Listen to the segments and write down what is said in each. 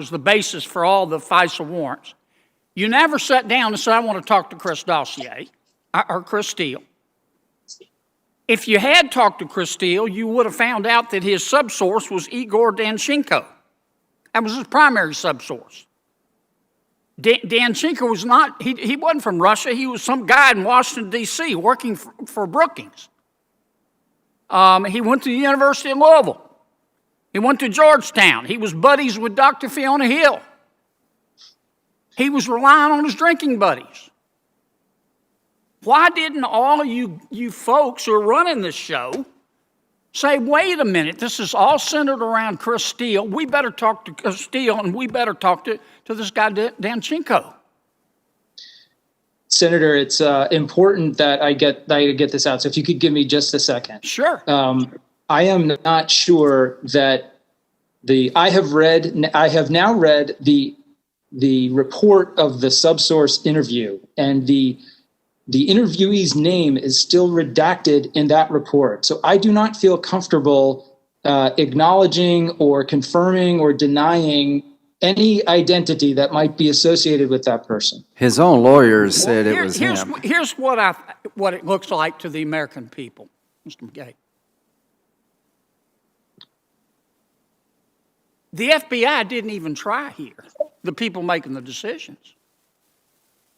was the basis for all the FISA warrants. You never sat down and said, I want to talk to Chris Dossier or Chris Steele. If you had talked to Chris Steele, you would have found out that his subsource was Igor Danchenko. That was his primary subsource. Danchenko was not, he wasn't from Russia. He was some guy in Washington, D.C. working for Brookings. He went to the University of Louisville. He went to Georgetown. He was buddies with Dr. Fiona Hill. He was relying on his drinking buddies. Why didn't all of you folks who are running this show say, wait a minute, this is all centered around Chris Steele. We better talk to Chris Steele, and we better talk to this guy Danchenko. Senator, it's important that I get this out. So if you could give me just a second. Sure. I am not sure that I have now read the report of the subsource interview, and the interviewee's name is still redacted in that report. So I do not feel comfortable acknowledging or confirming or denying any identity that might be associated with that person. His own lawyers said it was him. Here's what it looks like to the American people, Mr. McKay. The FBI didn't even try here, the people making the decisions.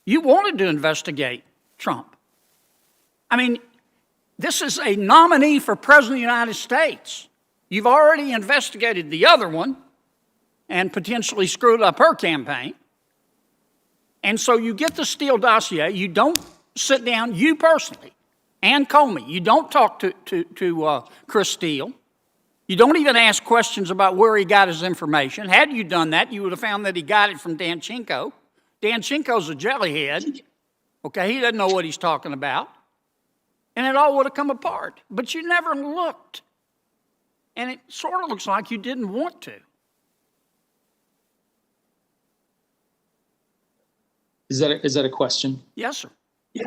You wanted to investigate Trump. I mean, this is a nominee for President of the United States. You've already investigated the other one and potentially screwed up her campaign. And so you get the Steele dossier. You don't sit down, you personally, and Comey, you don't talk to Chris Steele. You don't even ask questions about where he got his information. Had you done that, you would have found that he got it from Danchenko. Danchenko's a jellyhead. Okay, he doesn't know what he's talking about. And it all would have come apart. But you never looked. And it sort of looks like you didn't want to. Is that a question? Yes, sir. Yeah.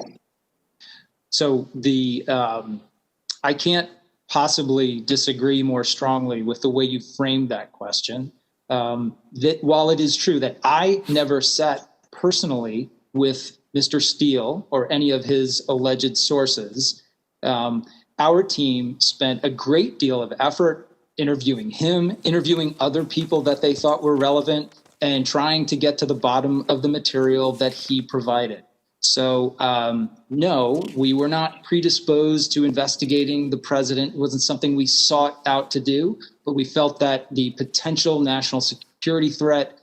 So I can't possibly disagree more strongly with the way you framed that question. That while it is true that I never sat personally with Mr. Steele or any of his alleged sources, our team spent a great deal of effort interviewing him, interviewing other people that they thought were relevant, and trying to get to the bottom of the material that he provided. So, no, we were not predisposed to investigating the president. It wasn't something we sought out to do, but we felt that the potential national security threat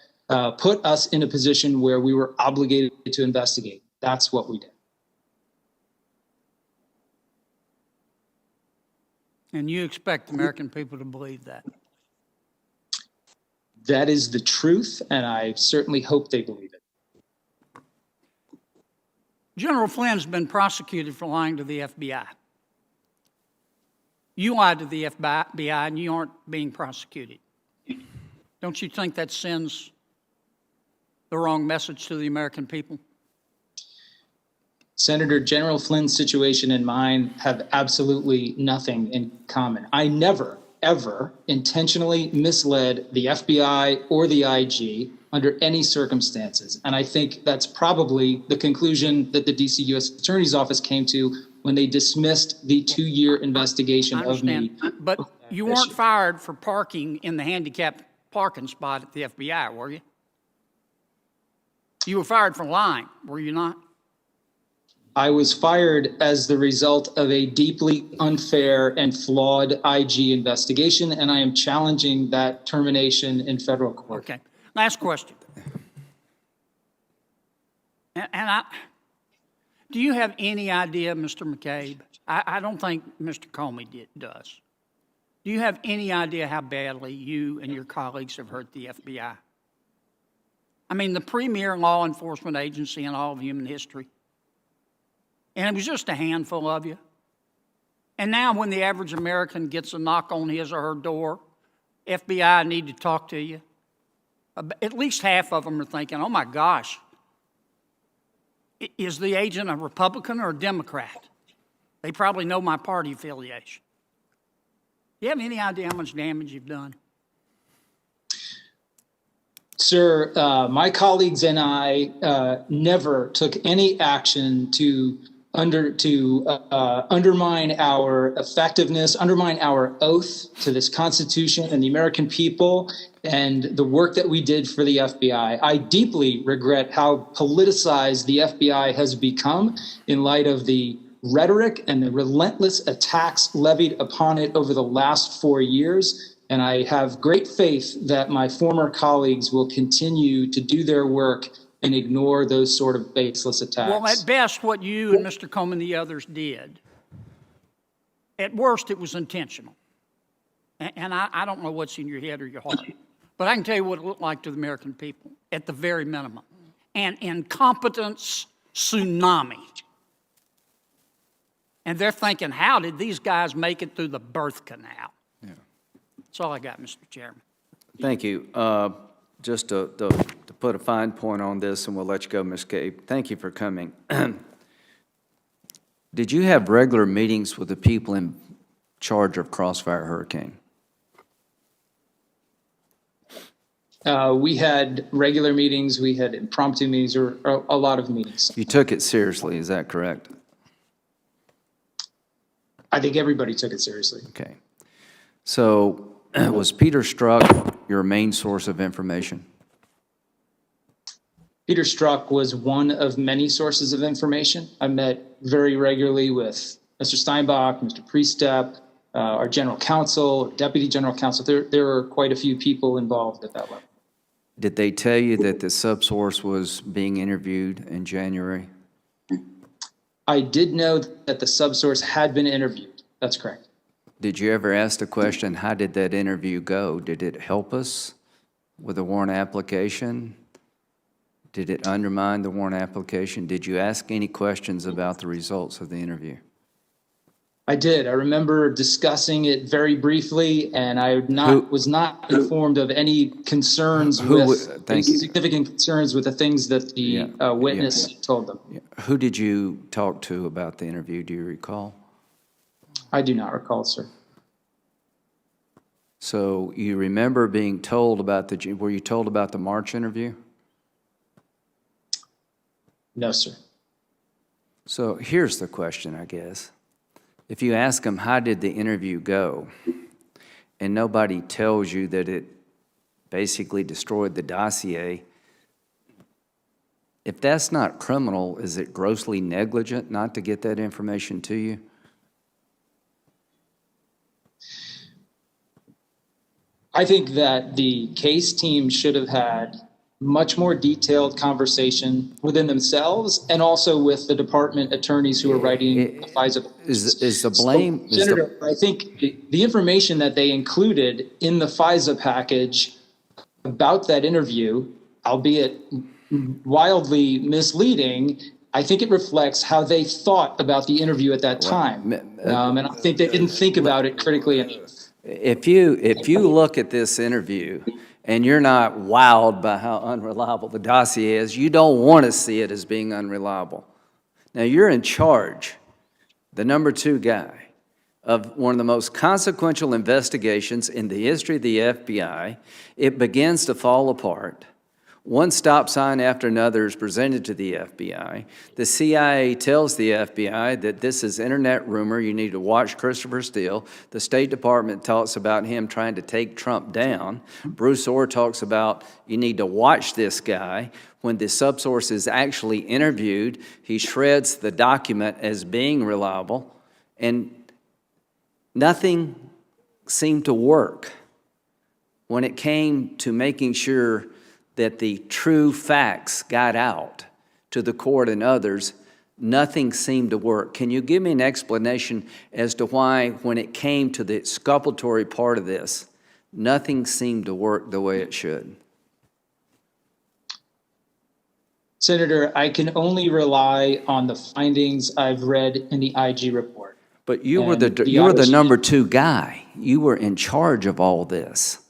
put us in a position where we were obligated to investigate. That's what we did. And you expect the American people to believe that? That is the truth, and I certainly hope they believe it. General Flynn's been prosecuted for lying to the FBI. You lied to the FBI, and you aren't being prosecuted. Don't you think that sends the wrong message to the American people? Senator, General Flynn's situation and mine have absolutely nothing in common. I never, ever intentionally misled the FBI or the IG under any circumstances. And I think that's probably the conclusion that the DC U.S. Attorney's Office came to when they dismissed the 2-year investigation of me. But you weren't fired for parking in the handicapped parking spot at the FBI, were you? You were fired for lying, were you not? I was fired as the result of a deeply unfair and flawed IG investigation, and I am challenging that termination in federal court. Okay. Last question. Do you have any idea, Mr. McCabe? I don't think Mr. Comey does. Do you have any idea how badly you and your colleagues have hurt the FBI? I mean, the premier law enforcement agency in all of human history. And it was just a handful of you. And now when the average American gets a knock on his or her door, FBI, I need to talk to you. At least half of them are thinking, oh my gosh, is the agent a Republican or a Democrat? They probably know my party affiliation. Do you have any idea how much damage you've done? Sir, my colleagues and I never took any action to undermine our effectiveness, undermine our oath to this Constitution and the American people, and the work that we did for the FBI. I deeply regret how politicized the FBI has become in light of the rhetoric and the relentless attacks levied upon it over the last 4 years. And I have great faith that my former colleagues will continue to do their work and ignore those sort of baseless attacks. Well, at best, what you and Mr. Coleman and the others did, at worst, it was intentional. And I don't know what's in your head or your heart, but I can tell you what it looked like to the American people, at the very minimum. An incompetence tsunami. And they're thinking, how did these guys make it through the birth canal? That's all I got, Mr. Chairman. Thank you. Just to put a fine point on this, and we'll let you go, Ms. Gabe. Thank you for coming. Did you have regular meetings with the people in charge of Crossfire Hurricane? We had regular meetings, we had impromptu meetings, or a lot of meetings. You took it seriously, is that correct? I think everybody took it seriously. Okay. So was Peter Strzok your main source of information? Peter Strzok was one of many sources of information. I met very regularly with Mr. Steinbach, Mr. Priestep, our general counsel, deputy general counsel. There were quite a few people involved at that level. Did they tell you that the subsource was being interviewed in January? I did know that the subsource had been interviewed. That's correct. Did you ever ask the question, how did that interview go? Did it help us with the warrant application? Did it undermine the warrant application? Did you ask any questions about the results of the interview? I did. I remember discussing it very briefly, and I was not informed of any concerns significant concerns with the things that the witness told them. Yeah. Who did you talk to about the interview? Do you recall? I do not recall, sir. So you remember being told about were you told about the March interview? No, sir. So here's the question, I guess. If you ask them, how did the interview go? And nobody tells you that it basically destroyed the dossier, if that's not criminal, is it grossly negligent not to get that information to you? I think that the case team should have had much more detailed conversation within themselves and also with the department attorneys who are writing the FISA. Is the blame? So, Senator, I think the information that they included in the FISA package about that interview, albeit wildly misleading, I think it reflects how they thought about the interview at that time. And I think they didn't think about it critically enough. If you look at this interview and you're not wowed by how unreliable the dossier is, you don't want to see it as being unreliable. Now, you're in charge, the #2 guy, of one of the most consequential investigations in the history of the FBI. It begins to fall apart. One stop sign after another is presented to the FBI. The CIA tells the FBI that this is internet rumor, you need to watch Christopher Steele. The State Department talks about him trying to take Trump down. Bruce Orr talks about you need to watch this guy. When the subsource is actually interviewed, he shreds the document as being reliable, and nothing seemed to work. When it came to making sure that the true facts got out to the court and others, nothing seemed to work. Can you give me an explanation as to why, when it came to the exculpatory part of this, nothing seemed to work the way it should? Senator, I can only rely on the findings I've read in the IG report. But you were the #2 guy. You were in charge of all this.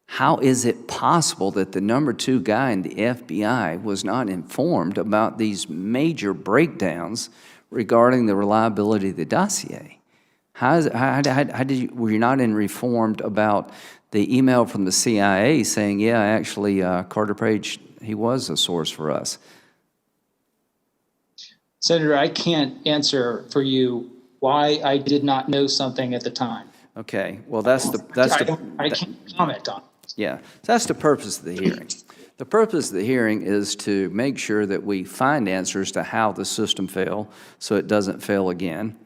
How is it possible that the #2 guy in the FBI was not informed about these major breakdowns regarding the reliability of the dossier? Were you not informed about the email from the CIA saying, yeah, actually, Carter Page, he was a source for us. Senator, I can't answer for you why I did not know something at the time. Okay, well, I can't comment on it. yeah, that's the purpose of the hearing. The purpose of the hearing is to make sure that we find answers to how the system failed so it doesn't fail again.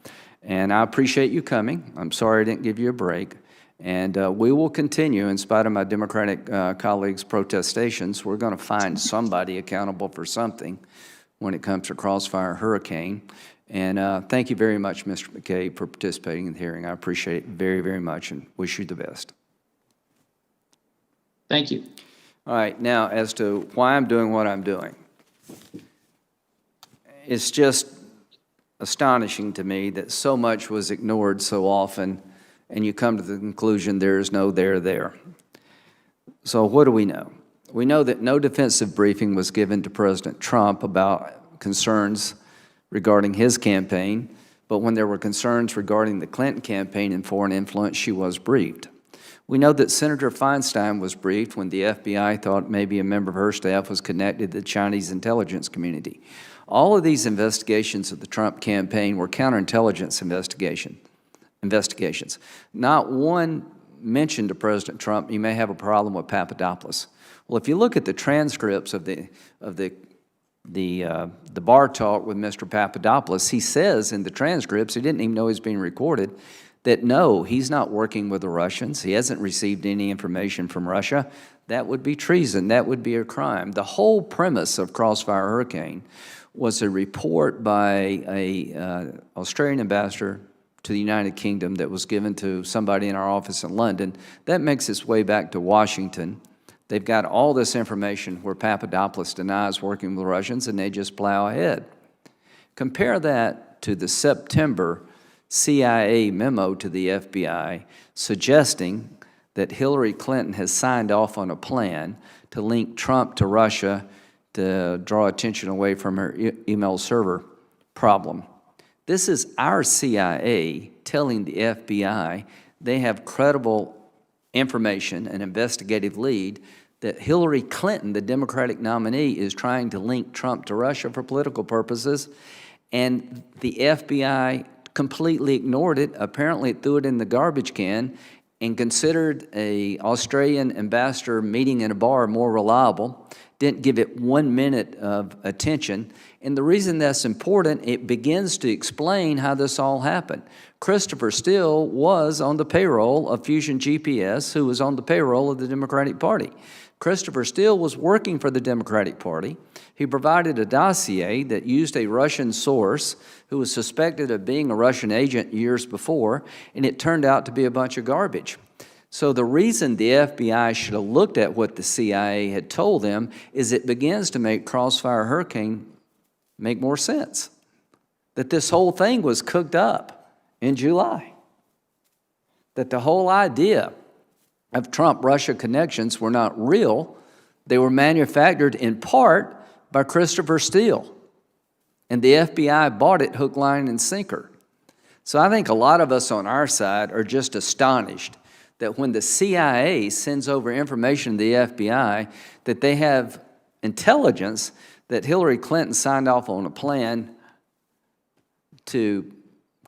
And I appreciate you coming. I'm sorry I didn't give you a break. And we will continue, in spite of my Democratic colleagues' protestations. We're going to find somebody accountable for something when it comes to Crossfire Hurricane. And thank you very much, Mr. McCabe, for participating in the hearing. I appreciate it very, very much and wish you the best. Thank you. All right, now as to why I'm doing what I'm doing. It's just astonishing to me that so much was ignored so often, and you come to the conclusion there is no there there. So what do we know? We know that no defensive briefing was given to President Trump about concerns regarding his campaign, but when there were concerns regarding the Clinton campaign and foreign influence, she was briefed. We know that Senator Feinstein was briefed when the FBI thought maybe a member of her staff was connected to the Chinese intelligence community. All of these investigations of the Trump campaign were counterintelligence investigations. Not one mentioned to President Trump, you may have a problem with Papadopoulos. Well, if you look at the transcripts of the bar talk with Mr. Papadopoulos, he says in the transcripts, he didn't even know he was being recorded, that no, he's not working with the Russians. He hasn't received any information from Russia. That would be treason. That would be a crime. The whole premise of Crossfire Hurricane was a report by an Australian ambassador to the United Kingdom that was given to somebody in our office in London. That makes its way back to Washington. They've got all this information where Papadopoulos denies working with the Russians, and they just plow ahead. Compare that to the September CIA memo to the FBI suggesting that Hillary Clinton has signed off on a plan to link Trump to Russia to draw attention away from her email server problem. This is our CIA telling the FBI they have credible information, an investigative lead, that Hillary Clinton, the Democratic nominee, is trying to link Trump to Russia for political purposes, and the FBI completely ignored it. Apparently it threw it in the garbage can and considered an Australian ambassador meeting in a bar more reliable, didn't give it 1 minute of attention. And the reason that's important, it begins to explain how this all happened. Christopher Steele was on the payroll of Fusion GPS, who was on the payroll of the Democratic Party. Christopher Steele was working for the Democratic Party. He provided a dossier that used a Russian source who was suspected of being a Russian agent years before, and it turned out to be a bunch of garbage. So the reason the FBI should have looked at what the CIA had told them is it begins to make Crossfire Hurricane make more sense. That this whole thing was cooked up in July. That the whole idea of Trump-Russia connections were not real. They were manufactured in part by Christopher Steele. And the FBI bought it hook, line, and sinker. So I think a lot of us on our side are just astonished that when the CIA sends over information to the FBI, that they have intelligence that Hillary Clinton signed off on a plan to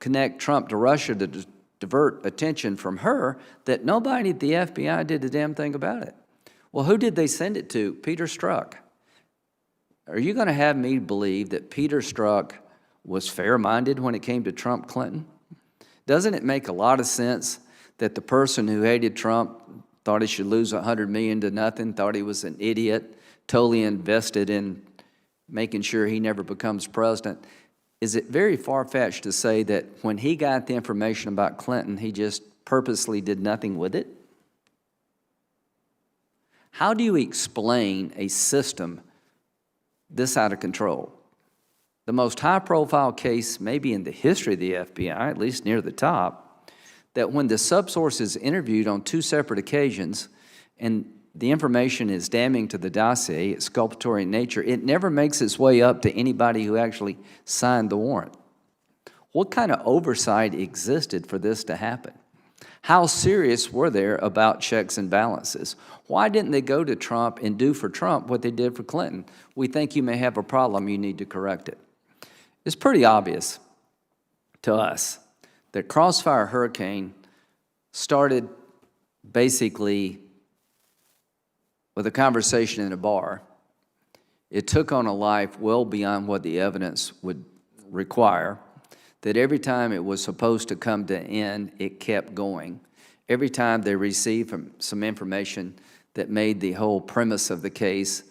connect Trump to Russia to divert attention from her, that nobody at the FBI did a damn thing about it. Well, who did they send it to? Peter Strzok. Are you going to have me believe that Peter Strzok was fair-minded when it came to Trump-Clinton? Doesn't it make a lot of sense that the person who hated Trump thought he should lose $100 million to nothing, thought he was an idiot, totally invested in making sure he never becomes president? Is it very far-fetched to say that when he got the information about Clinton, he just purposely did nothing with it? How do you explain a system this out of control? The most high-profile case maybe in the history of the FBI, at least near the top, that when the subsource is interviewed on 2 separate occasions and the information is damning to the dossier, it's exculpatory in nature, it never makes its way up to anybody who actually signed the warrant. What kind of oversight existed for this to happen? How serious were they about checks and balances? Why didn't they go to Trump and do for Trump what they did for Clinton? We think you may have a problem, you need to correct it. It's pretty obvious to us that Crossfire Hurricane started basically with a conversation in a bar. It took on a life well beyond what the evidence would require, that every time it was supposed to come to an end, it kept going. Every time they received some information that made the whole premise of the case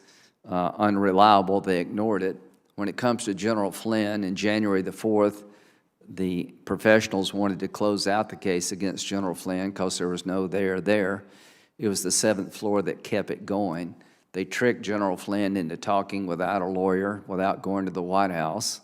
unreliable, they ignored it. When it comes to General Flynn, in January the 4th, the professionals wanted to close out the case against General Flynn because there was no there. It was the 7th floor that kept it going. They tricked General Flynn into talking without a lawyer, without going to the White House.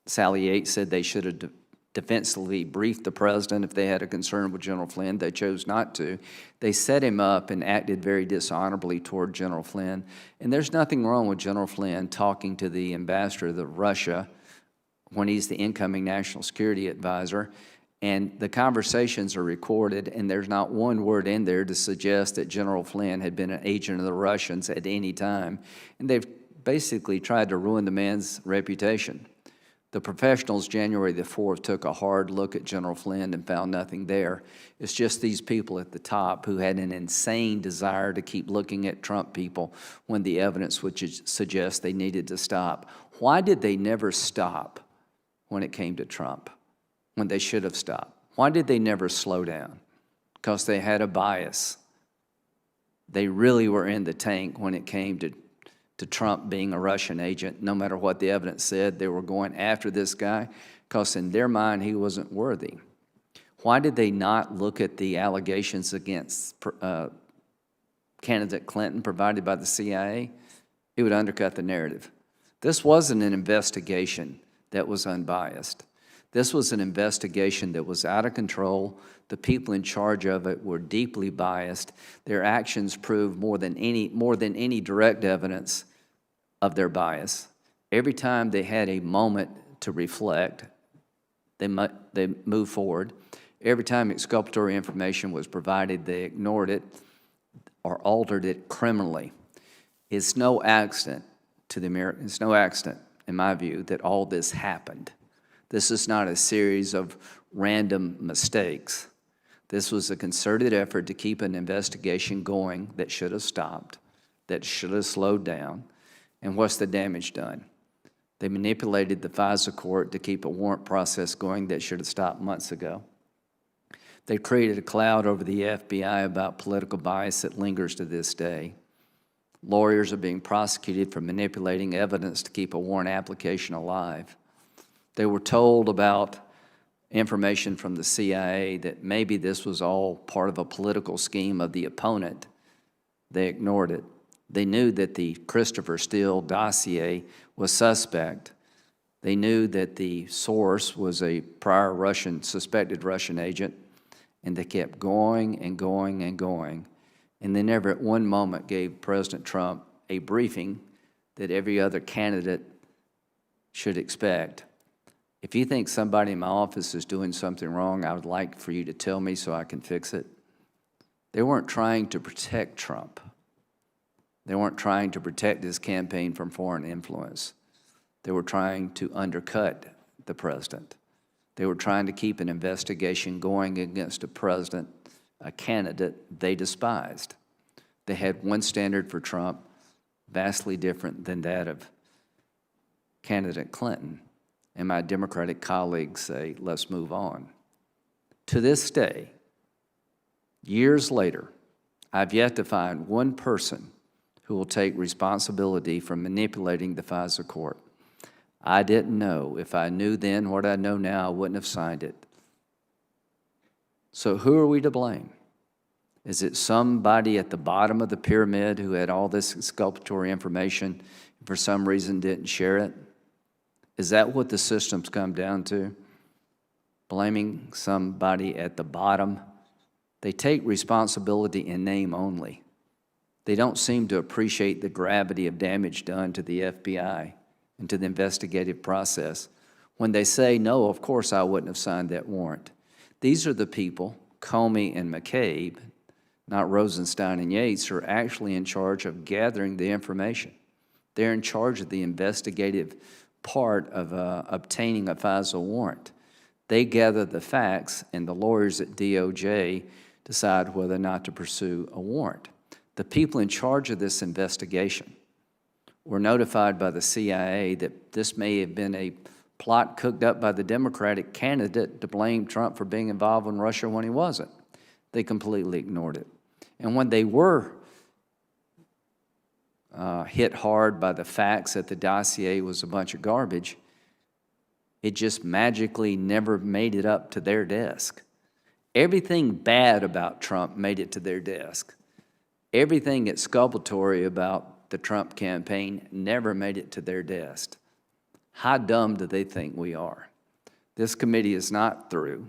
Sally Yates said they should have defensively briefed the president if they had a concern with General Flynn. They chose not to. They set him up and acted very dishonorably toward General Flynn. And there's nothing wrong with General Flynn talking to the ambassador of Russia when he's the incoming national security advisor. And the conversations are recorded, and there's not one word in there to suggest that General Flynn had been an agent of the Russians at any time. And they've basically tried to ruin the man's reputation. The professionals, January the 4th, took a hard look at General Flynn and found nothing there. It's just these people at the top who had an insane desire to keep looking at Trump people when the evidence would suggest they needed to stop. Why did they never stop when it came to Trump, when they should have stopped? Why did they never slow down? Because they had a bias. They really were in the tank when it came to Trump being a Russian agent. No matter what the evidence said, they were going after this guy because in their mind he wasn't worthy. Why did they not look at the allegations against candidate Clinton provided by the CIA? It would undercut the narrative. This wasn't an investigation that was unbiased. This was an investigation that was out of control. The people in charge of it were deeply biased. Their actions proved more than any direct evidence of their bias. Every time they had a moment to reflect, they moved forward. Every time exculpatory information was provided, they ignored it or altered it criminally. It's no accident to the American. It's no accident, in my view, that all this happened. This is not a series of random mistakes. This was a concerted effort to keep an investigation going that should have stopped, that should have slowed down. And what's the damage done? They manipulated the FISA court to keep a warrant process going that should have stopped months ago. They created a cloud over the FBI about political bias that lingers to this day. Lawyers are being prosecuted for manipulating evidence to keep a warrant application alive. They were told about information from the CIA that maybe this was all part of a political scheme of the opponent. They ignored it. They knew that the Christopher Steele dossier was suspect. They knew that the source was a prior suspected Russian agent, and they kept going and going and going. And they never at one moment gave President Trump a briefing that every other candidate should expect. If you think somebody in my office is doing something wrong, I would like for you to tell me so I can fix it. They weren't trying to protect Trump. They weren't trying to protect his campaign from foreign influence. They were trying to undercut the president. They were trying to keep an investigation going against a president, a candidate they despised. They had one standard for Trump, vastly different than that of candidate Clinton. And my Democratic colleagues say, let's move on. To this day, years later, I've yet to find one person who will take responsibility for manipulating the FISA court. I didn't know. If I knew then what I know now, I wouldn't have signed it. So who are we to blame? Is it somebody at the bottom of the pyramid who had all this exculpatory information and for some reason didn't share it? Is that what the system's come down to? Blaming somebody at the bottom? They take responsibility in name only. They don't seem to appreciate the gravity of damage done to the FBI and to the investigative process. When they say, no, of course I wouldn't have signed that warrant. These are the people, Comey and McCabe, not Rosenstein and Yates, who are actually in charge of gathering the information. They're in charge of the investigative part of obtaining a FISA warrant. They gather the facts, and the lawyers at DOJ decide whether or not to pursue a warrant. The people in charge of this investigation were notified by the CIA that this may have been a plot cooked up by the Democratic candidate to blame Trump for being involved in Russia when he wasn't. They completely ignored it. And when they were hit hard by the facts that the dossier was a bunch of garbage, it just magically never made it up to their desk. Everything bad about Trump made it to their desk. Everything exculpatory about the Trump campaign never made it to their desk. How dumb do they think we are? This committee is not through.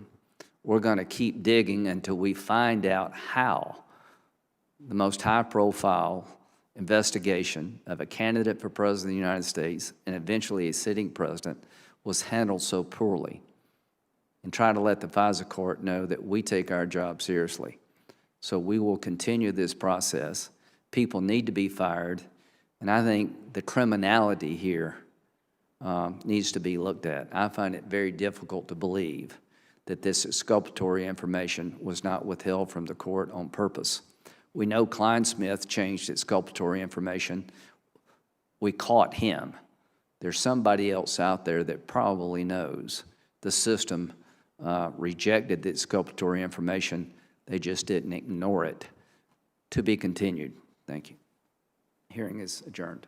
We're going to keep digging until we find out how the most high-profile investigation of a candidate for president of the United States and eventually a sitting president was handled so poorly, and try to let the FISA court know that we take our job seriously. So we will continue this process. People need to be fired, and I think the criminality here needs to be looked at. I find it very difficult to believe that this exculpatory information was not withheld from the court on purpose. We know Kleinsmith changed exculpatory information. We caught him. There's somebody else out there that probably knows. The system rejected the exculpatory information. They just didn't ignore it. To be continued. Thank you. Hearing is adjourned.